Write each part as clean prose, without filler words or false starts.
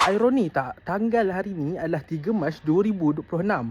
Ironi tak, tanggal hari ni adalah 3 Mac 2026.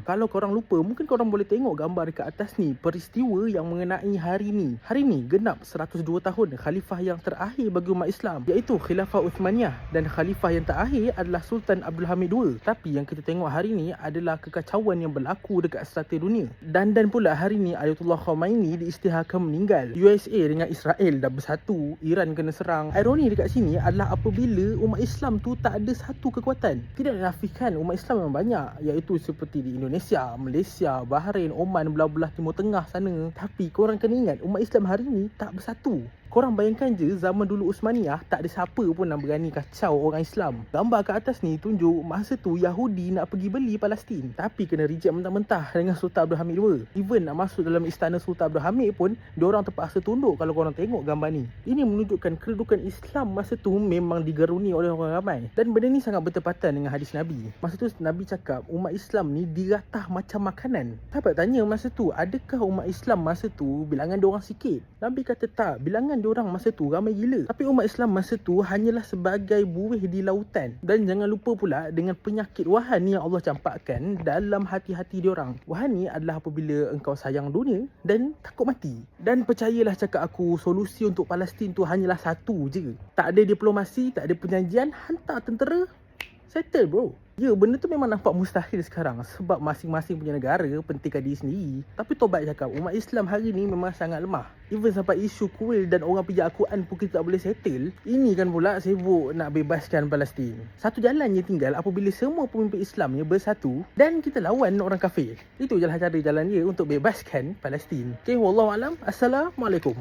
Kalau korang lupa, mungkin korang boleh tengok gambar dekat atas ni, peristiwa yang mengenai hari ni. Hari ni genap 102 tahun khalifah yang terakhir bagi umat Islam, iaitu Khilafah Uthmaniyah, dan khalifah yang terakhir adalah Sultan Abdul Hamid II. Tapi yang kita tengok hari ni adalah kekacauan yang berlaku dekat strata dunia. Dan pula hari ni Ayatollah Khomeini diisytiharkan meninggal. USA dengan Israel dah bersatu, Iran kena serang. Ironi dekat sini adalah apabila umat Islam tu tak ada satu kekuatan. Tidak menafikan umat Islam memang banyak, iaitu seperti di Indonesia, Malaysia, Bahrain, Oman, belah-belah Timur Tengah sana. Tapi korang kena ingat, umat Islam hari ni tak bersatu. Korang bayangkan je, zaman dulu Uthmaniyah tak ada siapa pun nak berani kacau orang Islam. Gambar kat atas ni tunjuk masa tu Yahudi nak pergi beli Palestin, tapi kena reject mentah-mentah dengan Sultan Abdul Hamid II. Even nak masuk dalam istana Sultan Abdul Hamid pun, diorang terpaksa tunduk kalau korang tengok gambar ni. Ini menunjukkan kedudukan Islam masa tu memang digeruni oleh orang ramai. Dan benda ni sangat bertepatan dengan hadis Nabi. Masa tu Nabi cakap umat Islam ni diratah macam makanan. Sahabat tanya masa tu, adakah umat Islam masa tu bilangan diorang sikit? Nabi kata tak, bilangan diorang masa tu ramai gila. Tapi umat Islam masa tu hanyalah sebagai buih di lautan. Dan jangan lupa pula dengan penyakit wahan yang Allah campakkan dalam hati-hati diorang. Wahan ni adalah apabila engkau sayang dunia dan takut mati. Dan percayalah cakap aku, solusi untuk Palestin tu hanyalah satu je. Tak ada diplomasi, tak ada perjanjian, hantar tentera, settle bro. Ya, benda tu memang nampak mustahil sekarang sebab masing-masing punya negara pentingkan diri sendiri. Tapi tobat cakap, umat Islam hari ni memang sangat lemah. Even sampai isu kuil dan orang pijak Al-Quran pun kita tak boleh settle. Ini kan pula sibuk nak bebaskan Palestin. Satu jalan je tinggal apabila semua pemimpin Islamnya bersatu dan kita lawan orang kafir. Itu je lah cara jalan dia untuk bebaskan Palestin. Okay, wallahualam. Assalamualaikum.